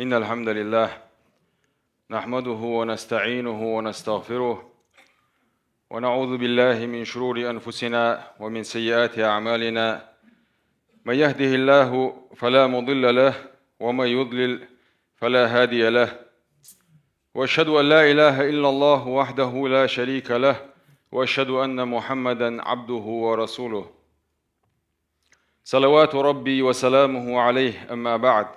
إن الحمد لله نحمده ونستعينه ونستغفره ونعوذ بالله من شرور أنفسنا ومن سيئات أعمالنا من يهده الله فلا مضل له ومن يضلل فلا هادي له وأشهد أن لا إله إلا الله وحده لا شريك له وأشهد أن محمدا عبده ورسوله صلوات ربي وسلامه عليه. أما بعد،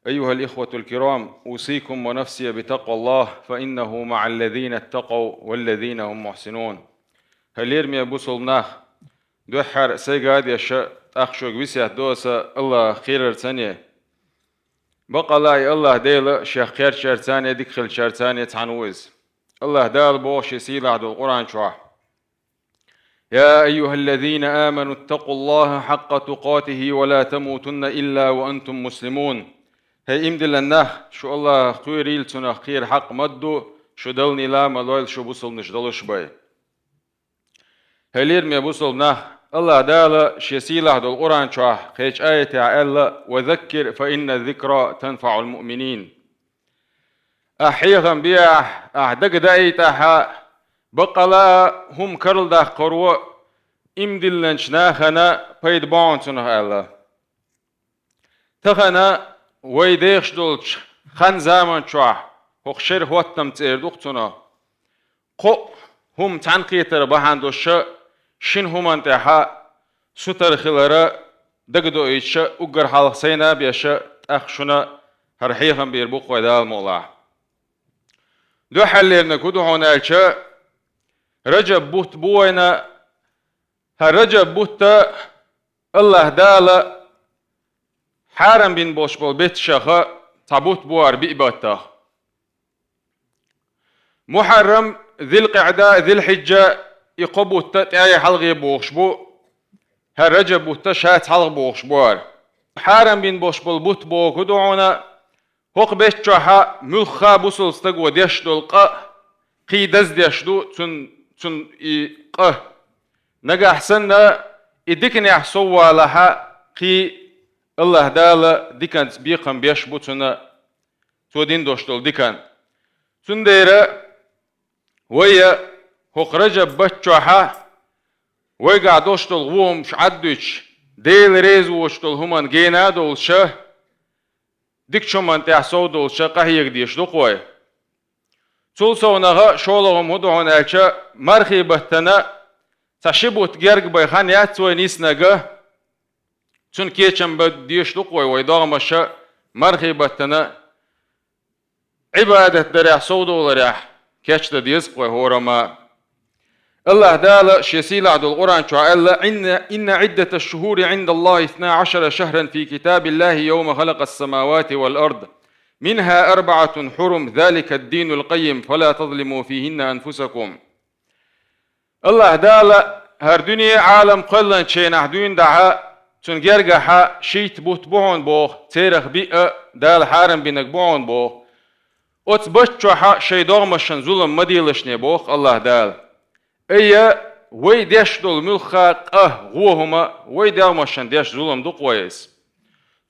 أيها الإخوة الكرام، أوصيكم ونفسي بتقوى الله فإنه مع الذين اتقوا والذين هم محسنون. هل يرمي بوصلناه دوحر سيقاد يشاء أخشوك بسيح دوسا الله خير ثانية بقى لاي الله ديل شيخ خير شرطانية ديكخل شرطانية تعنوز الله دال بوش يسيل عدو القرآن شوح. يا أيها الذين آمنوا اتقوا الله حق تقاته ولا تموتن إلا وأنتم مسلمون. هي إمدل النخ شو الله خيريل تنا خير حق مدو شو دلني لا ملويل شو بوصل نشدلش باي. هلير مي بوصل نخ الله دال شيسيل عدو القرآن شوح خيش آية عائلة وذكر فإن الذكرى تنفع المؤمنين. أحيغم بيح أحدق دايتها بقلا هم كرل دا قروة إمدل لنشناخنا بيد بانتنا الله تخنا ويديخش دولش خان زامن شوح وخشير هوتنم تيردوختنا قو هم تعنقيتر بحاندوش شين هم انتحا ستر خلارا دقدو ايش اقر حالق سينا بيش اخشنا هرحيخم بيربوق ويدال مولا دو حليرنا كدو هونالش رجب بوت بوينا هرجب بوت الله دالا حارم بين بوش بول بيت شخا تابوت بوار بيباتا محرم ذي القعدة ذي الحجة يقبو تتعي حلغي بوش بو هرجب بوت شات حلغ بوش بوار حارم بين بوش بول بوت بو كدوعونا هوق بيت شوحا ملخا بوصل استقوى ديشدو القا قي دز ديشدو تن قه نقا حسنا إدكني حسوا لها قي الله دالا ديكان بيقم بيشبوتنا تودين دوشتول ديكان سنديرا ويا هقرجة بچوحا ويقع دوشتول غوم شعدوش ديل ريز وشتول همان جينا دول شه ديك شمان تحسو دول شه قهيق ديش دقوي تولسو نغا شولغم هدوهن الچا مرخي بهتنا تشبوت جرق بيخان ياتسوي نيسنغا چون كيچم بديش دقوي ويداغم الشا مرخي بهتنا عبادة دريح صودو لريح كيچ ديز قوي هورما الله دالا شيسيل عدو القرآن شو إن عدة الشهور عند الله 12 شهرا في كتاب الله يوم خلق السماوات والأرض منها 4 حرم ذلك الدين القيم فلا تظلموا فيهن أنفسكم. الله دالا هر دنيا عالم قلن شين احدون دعا تنجرجها شيت بوت بوهن بوخ تيرخ بيئة دال حارم بينك بوهن بوخ اتبشتوها شي دغمشن ظلم مديلشني بوخ الله دال ايا وي ديش دول ملخاق غوهما وي دغمشن ديش ظلم دو قويس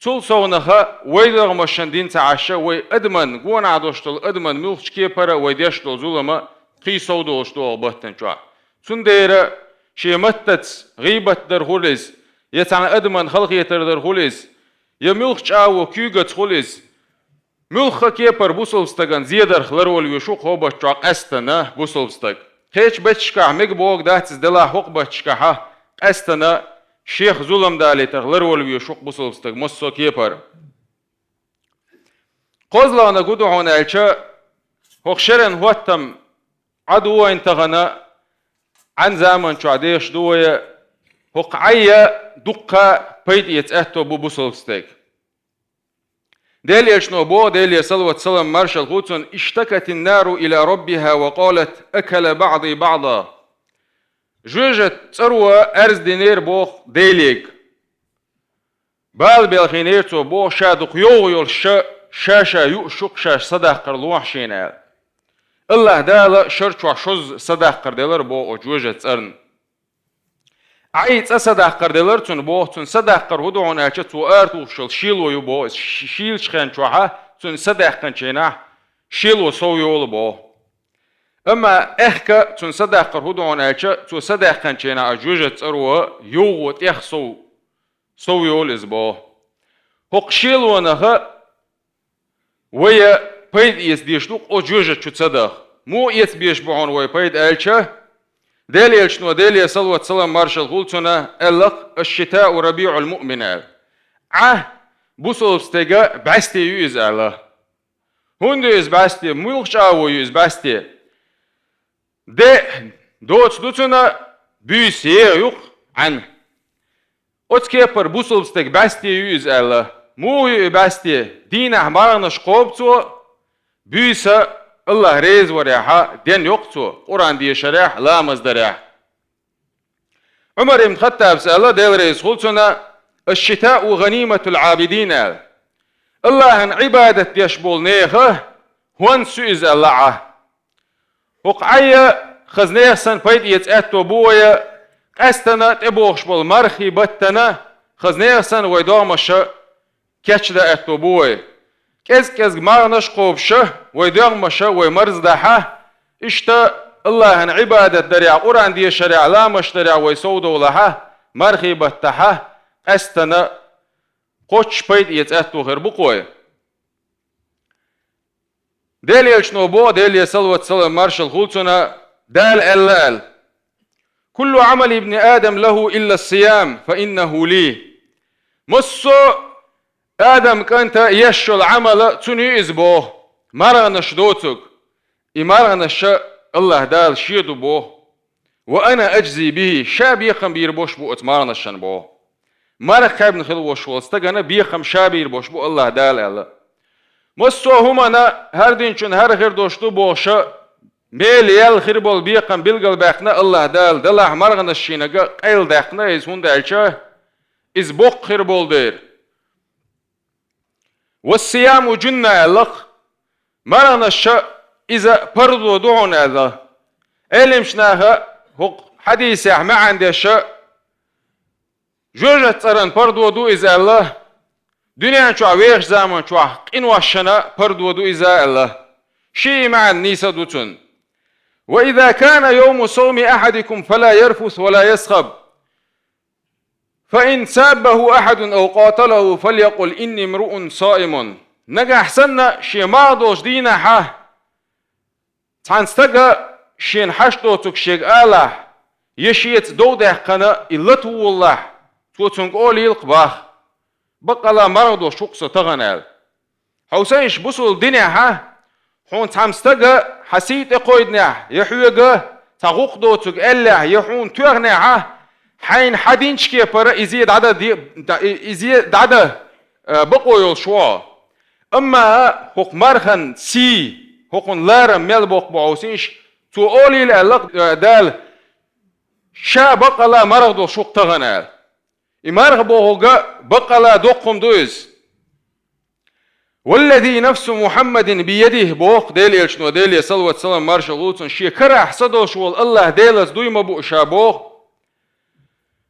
تول سونها وي دغمشن دين تعشى وي ادمن قوان عدوشتول ادمن ملخش كيبرا وي ديش دول ظلم قي سودوشتول بهتن شوا سنديرا شي متت غيبت در خلص يتعن ادمن خلق يتردر خلص يملخ چاو كيوغت خلص ملخ كيبر بوسلستگن زيدر خلرول ويشوق هو بچاق استنا بوسلستگ هيچ بچكا ميگ بوغ داتس دلا حق بچكا استنا شيخ ظلم دالي تخلرول ويشوق بوسلستگ مسو كيبر قوزلانا قدو هون الچا هوخشرن هوتم عدو انتغنا عن زمن شو عديش دوية هقعية دقة بيد يتأهتو بوسلستگ ديل يشنو بو ديل صلوة سلام مارشال غوتسون اشتكت النار إلى ربها وقالت أكل بعضي بعضا جوجت تروى أرز دينير بوخ ديليك بال بالخينيرتو بو شادق يوغيول شاشا يؤشق شاش صدق قرلوح شينال الله دالا شرچوا شوز صدق قردلر بو جوجت أرن عيت أصدق قردلر تون بو تون صدق قرهدو عن أشت وأرتو شل شيلو يبو شيل شخن شوها تون صدق كنشينا شيلو سو يول بو اما اخكا تون صدق هدون اچ تو صدق كنشينا اجوجه تصرو يو تيخ سو يول از بو هوق شيلو نها ويا بيد يس ديشلوق اجوجه تصدق مو يس بيش بون وي بيد الچ دالي شنو دالي صلوة سلام مارشال غولتنا الق الشتاء وربيع المؤمن بوصل استجا باستي يوز الله هوندو يز باستي ملخش او يز باستي ده دوتنا بيس يوق عن اوتكيبر بوصل استج باستي يوز الله مو باستي دين احمرنا شقوبتو بيس الله ريز وريحة دين يقصو قرآن دي شريح لا مصدريح عمر بن الخطاب سأله ديل ريز خلصنا الشتاء غنيمة العابدين الله ان عبادة يشبول نيخه هون سوئز الله وقعية خزنيخسن بيد يتأتو بويا قستنا تبوخ شبول مرخي بتنا خزنيخسن ويدومش كتش دا اتو بويا كز مارنش قوبشه ويدغمشه ويمرزدحه اشتا الله ان عبادة دريع قرآن دي شريع لا مشتريع ويسودو لها مرخي بتحه استنا قوش بيد يتأتو غير بقوي ديل يلشنو بو ديل يسلوة سلم مارشال غولتنا دال اللال كل عمل ابن آدم له إلا الصيام فإنه لي مصو آدم كانت يشو العمل تنيز بوه مرغنش دوتك مرغنش الله دال شيدو بوه وأنا أجزي به شاب يخم بيربوش بو اتمارنشن بوه مرغ خابن خلوش واستغانا بيخم شاب يربوش بو الله دال الله مستو همانا هر دينشن هر غير دوشتو بوشا ميل يال خربول بيخم بلغل باقنا الله دال دلح مرغنش شينغا قيل داقنا إز هون دالشا إز بوق خربول دير والصيام جنة لق مرنا الشاء إذا بردو دعون هذا إلمشناها هو حديث ما عندي الشاء جوجة ترن بردو دو إذا الله دنيا شو عويش زمان شو إن وشنا بردو دو إذا الله شيء مع النيسة دوتون وإذا كان يوم صوم أحدكم فلا يرفث ولا يسخب فإن سابه أحد أو قاتله فليقل إني امرؤ صائم نجا حسنا شي ماضوش دينا حا تانستجا شين حشتو تكشيك آله يشيت دودة قنا إلتو والله توتنق أولي القباخ بقلا مرضو شقص تغنال حوسينش بصل دينا حا حون تانستجا حسيت قويدنا يحويقا تغوق دوتك ألا يحون تغنى حا حين حدينش كي برا إزيد عدد بقويل شوا أما حق مرخن سي حق لارم ميل بق بعوسينش تو أولي الألق دال شا بقلا مرغدو شوق تغنال إمارغ بوغا بقلا دوقم دوز والذي نفس محمد بيده بوق ديل يلشنو ديل يسلوة سلام مارشا غوتن شي كرا حسدو شوال الله ديلز دويما بو شابوغ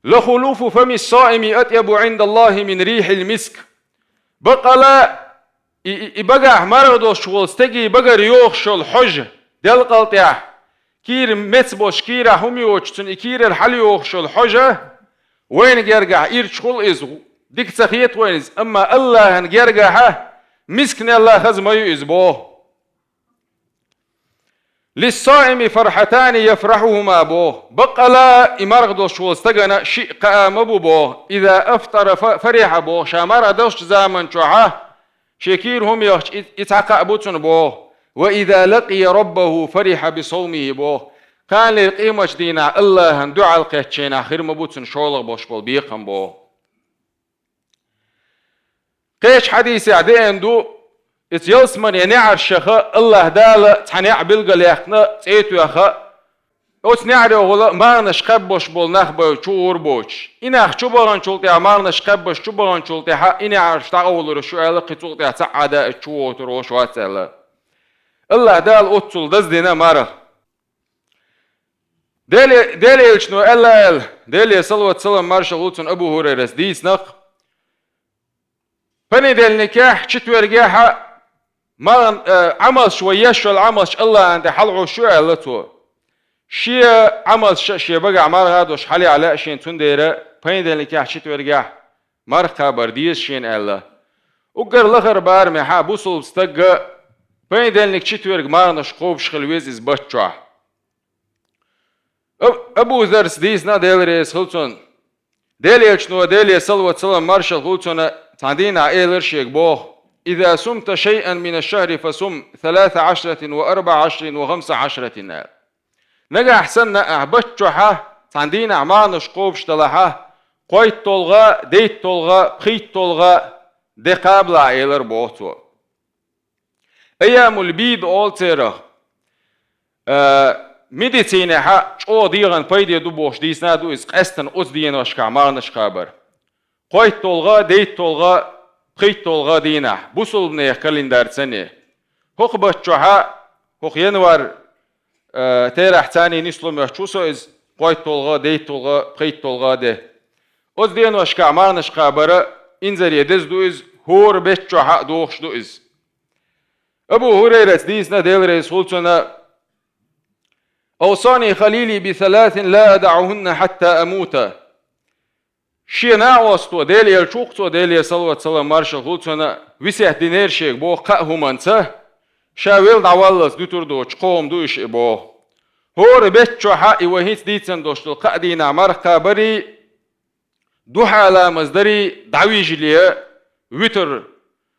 لخلوف فم الصائم أطيب عند الله من ريح المسك بقلا يبقى مرضو شغل استجي بقى ريوخ شغل حج دل قلطيح كير متبوش كير همي وشتن كير الحليوخ شغل حج وين جرجع إير شغل إزو ديك تخيت وين أما الله هنجرجع مسكن الله خزم يزبوه للصائم فرحتان يفرحهما بوه بقلا إمرغدو شو استغنى شيء قام بوه إذا أفطر فرح بوه شامر دوش زامن شوحه شكيرهم يتعقى بوتن بوه وإذا لقي ربه فرح بصومه بوه كان للقيمة دينا الله دعا القيتشين خير مبوتن شولغ بوش بول بيقم بوه قيش حديثي عدين دو يتيلسمن ينعر شخا الله دال تحنيع بلغل يخنا تيتو يخا وتنعر يغلا ما نشقبش بول نخبا چور بوش إناخ چو بغان چولتي ما نشقبش چو بغان چولتي ها إنعر شتاقول رشو ألقي چولتي تعادا چو تروش واتسال الله دال أتول دز دينا مارا ديلي يلشنو ألا ديلي صلوة سلام مارشا غوتن أبو هريرة ديس نق فني ديل نكاح چتو ارجاحا ما عمل شوية شو العمل الله عند حلقه شو علته شيء عمل شيء بقى عمار هذا وش حالي على شيء تنديره بين ذلك يحشيت ورجع مرخا برديس شين الله وقر لخر بار محا بوصل استقى بين ذلك شيت ورج ما نشقوب شخلويز إز بتشوا أبو ذر سديسنا ديلريس خلصون ديلي شنو ديلي صلوة سلام مارشال خلصون تعدينا إيلر شيك بوه إذا سمت شيئا من الشهر فسم 13 و14 و15 نال نجا أحسننا أحبتشوها تعدينا عمان نشقوب شتلها قويت طلغة ديت طلغة خيت طلغة دي قابل إيلر بوتو أيام البيد أول تيره ميديسينة ها شو ديغان بايدي دوبوش ديسنا دو إس قستن أوز دين وشكا مارنش خابر قويت طلغة ديت طلغة خيت طلغة دينا بوصل بنيه كالندار سنة هوق بشوها هوق ينور تير احتاني نسلم يحشوسو إز قويت طلغة ديت طلغة خيت طلغة دي أوز دين وشكا مارنش خابر إنزر يدز دو إز هور بشوها دوخش دو إز أبو هريرة ديسنا ديلريس خلصنا أوصاني خليلي بثلاث لا أدعهن حتى أموت شي ناوستو ديلي الشوقتو ديلي صلوة سلام مارشال خلصنا ويسيه دينير شيك بو قاهم منسه شاويل دعوالس دوتر دو چقوم دوش بو هور بيتشو حقي وهيت ديتسن دوشتل قادينا مرقا بري دوحا لا مزدري دعويج ليه ويتر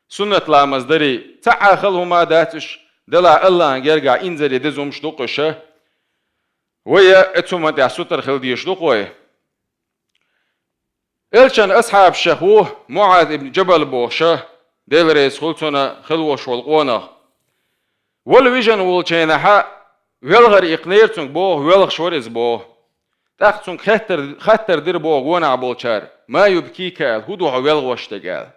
سنة لا مزدري تعا خلهما داتش دلا الله انجرقا انزل يدزهم شدوقشه ويا اتسوما دع سوتر خلدي يشدوقوه إلشان أصحاب شهوه معاذ بن جبل بوشه ديلريس خلصنا خلوش والقونا والويجن والشينها ويلغر إقنيرتون بوه ويلغ شورز بوه تاختون خطر دير بوه قونا بولشار ما يبكيك الهدوح ويلغ واشتقال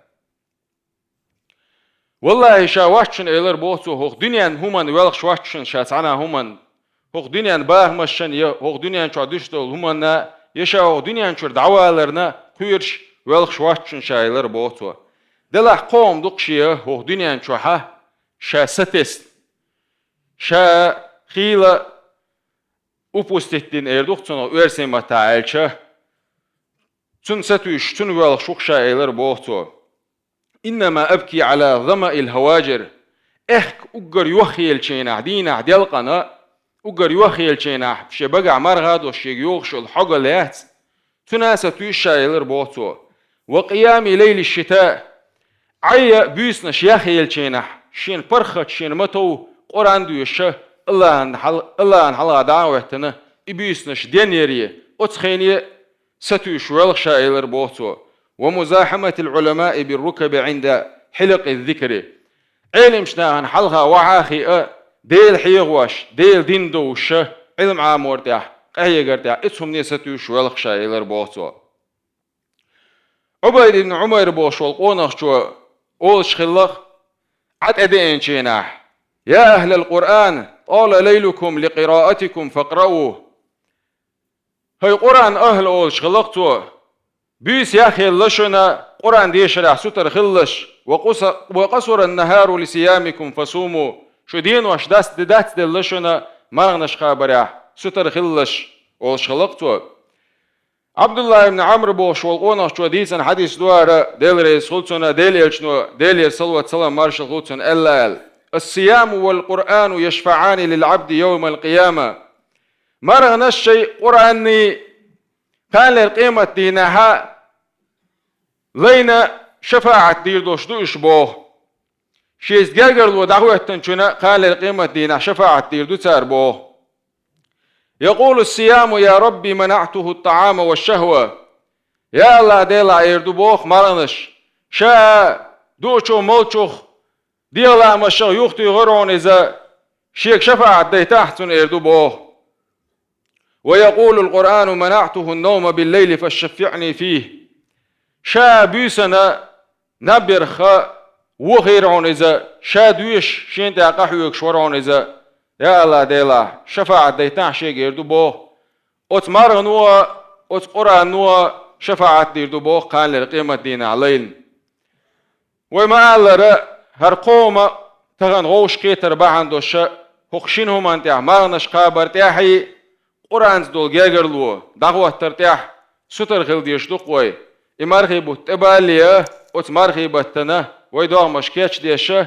والله شاواتشن إيلر بوتو هوخ دنيا همان ويلغ شواتشن شاتعنا همان هوخ دنيا باغ مشن هوخ دنيا شادشتول همان يشا هوخ دنيا شور دعوالرنا كويرش ويلغ شواتشن شايلر بوتو دلح قوم دقشيه هوخ دنيا شوحه شا ستست شا خيلة أبوستين إردوختنا ويرسين متاعلشه تن ستوش تن ويلغ شوك شايلر بوتو إنما أبكي على ظمأ الهواجر إحك أقر يوخيل شينا دينا ديالقنا أقر يوخيل شينا شبقع مرغاد وشيق يوغش الحقا ليات تناسة تويشايلر بوتو وقيام ليل الشتاء عيا بيسنا شياخيل شينا شين برخت شين متو قرآن دويشه الله انحلا دعوتنا إبيسنا شدين يريه أتخيني ستوش ويلغ شايلر بوتو ومزاحمة العلماء بالركب عند حلق الذكر علم شناهن حلقة وعاخي ديل حيغوش ديل دين دوش علم عامور تاح قهي قرتاح اتهم نيستوش ويلغ شايلر بوتو عبيد بن عمر بوش والقونخ شو أول شخلق عد أدين شيناح يا أهل القرآن طال ليلكم لقراءتكم فاقرأوه هاي قرآن أهل أول شخلقتو بيس ياخي اللشنا قرآن دي شرع ستر خلش وقصر النهار لصيامكم فصوموا شو دين واش داست دي اللشنا مارغنش خابرع ستر خلش أول خلقتو عبد الله بن عمرو بوش والقونا شو ديسن حديث دوار ديلريس خلصنا ديلي صلوة سلام مارشال خلصن ألال الصيام والقرآن يشفعان للعبد يوم القيامة مارغنش شيء قرآني كان للقيمة دينها لينا شفاعة دير دوش دوش بوه شيز جاجر ودعوة تنشنا كان للقيمة دينها شفاعة دير دو تار بوه يقول الصيام يا ربي منعته الطعام والشهوة يا الله ديلا يردو بوخ مرنش شا دوشو مولشوخ ديلا مشا يختي غرون إذا شيك شفاعة دي تحتن يردو بوه ويقول القرآن منعته النوم بالليل فشفعني فيه شا بيسنا نبرخ وغيرون إذا شا دويش شين تاقحيوك شورون إذا يا الله ديلا شفاعة ديتان شيء يردو بوه أتمر نوا أتقرأ نوا شفاعة يردو بوه قال للقيمة دين علين وما قال هرقوم تغن غوش كيتر بعن دوش هخشينهم أنت مارنش قابر تاحي قرآن دول جاجرلو دعوة ترتاح ستر خل ديشدق وي إمارخي بتباليه أتمارخي بتنا ويدوغ مشكيتش ديشه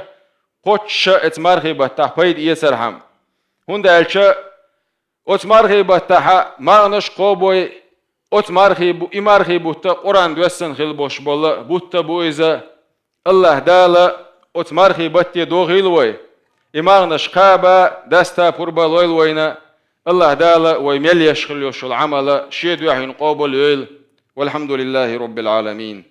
قوتش أتمارخي بتاح بيد يسرهم هندا الش أتمارخي بتاح مارنش قوبوي أتمارخي إمارخي بت قرآن دوسن خل بوش بول بت بويزه الله دالا أتمارخي بتي دوغيلوي إمارنش قابا دستا بربالويلوينا الله دالا ويميل يشخل يوش العمل شيد يحين قوبل والحمد لله رب العالمين.